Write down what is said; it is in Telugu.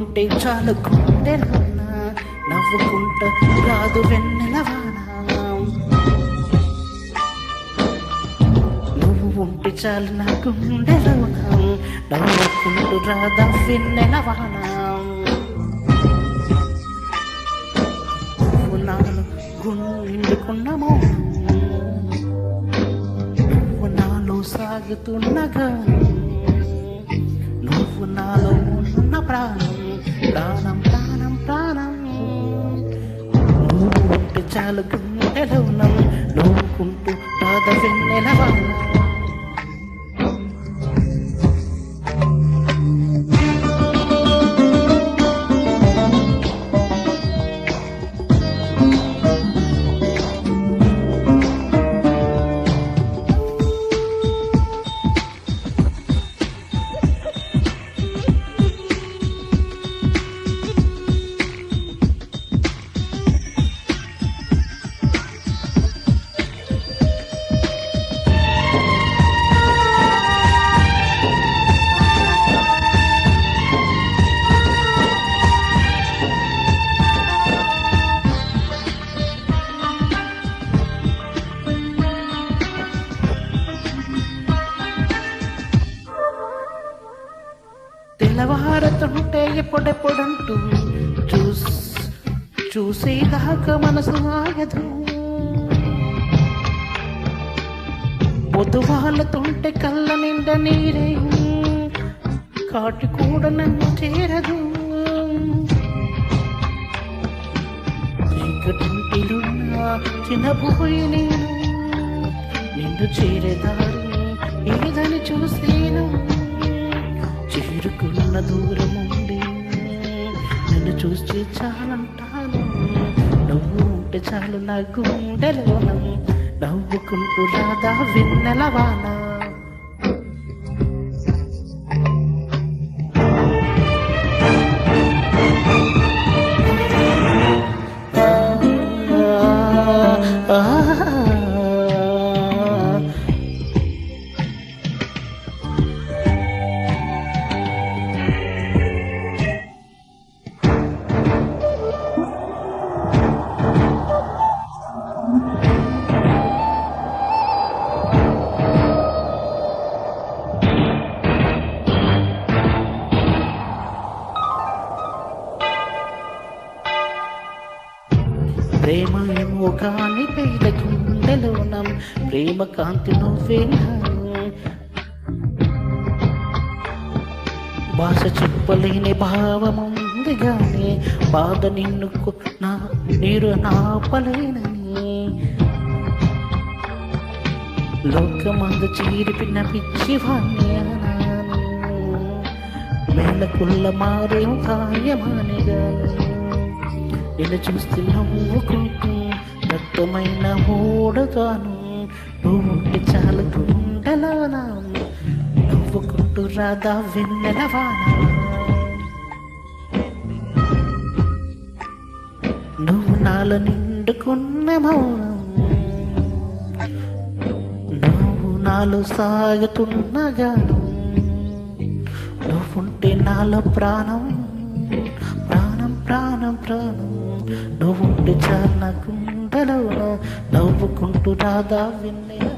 నువ్వుంటే చాలు గుండెలోన నవ్వుకుంటా రాదు వెన్నెలవాన. నువ్వు ఉంటే చాలు నా గుండెలోన నవ్వుకుంటూ రాదా వెన్నెలవాన. నువ్వు నాలో నిండుకున్న మౌనం, నువ్వు నాలో సాగుతున్న గానం, నువ్వు నాలో ఉన్న ప్రాణం ప్రాణం ప్రాణం ప్రాణం. నువ్వు ఉంటే చాలు గుండెలోన నవ్వుకుంటూ రాదా వెన్నెలవాన. తెల్లవారుతుంటే ఎప్పుడెప్పుడంటూ చూసేదాకా మనసు ఆగదు. పొద్దువాళ్ళతుంటే కళ్ళ నిండా నీరే కాటి కూడా నన్ను చేరదు. చీకటింటిలున్న చిన్నపోయి నేను నిన్ను చేరేదారు ఏదని చూసేను. చేరుకున్న దూరం ఉండి నన్ను చూస్తే చాలంటాను. నువ్వు ఉంటే చాలు నా గుండెలోన నవ్వుకుంటూ రాదా వెన్నెలవాన. ప్రేమ ఏమో కాని పేద గుండెలోన ప్రేమ కాంతి నువ్వేనా. భాష చెప్పలేని భావముంది గాని బాధ నిన్ను నీరు నాపలేనని. లోకమందు చీరిపిన పిచ్చివాణ్ణి అనాను, మేళకుల్ల మారేం ఖాయమానిగాను. నిన్ను చూస్తే నవ్వుకుంటూ దత్తమైన ఓడతాను. నువ్వు ఉంటే చాలు గుండెలోన నవ్వుకుంటూ రాదా వెన్నెలవాన. నువ్వు నాలో నిండుకున్న మౌనం, నువ్వు నాలో సాగుతున్న గానం, నువ్వుంటే నాలో ప్రాణం ప్రాణం ప్రాణం ప్రాణం. నువ్వుంటే చాలు నా గుండెలోన నవ్వుకుంటూ రాదా వెన్నెల.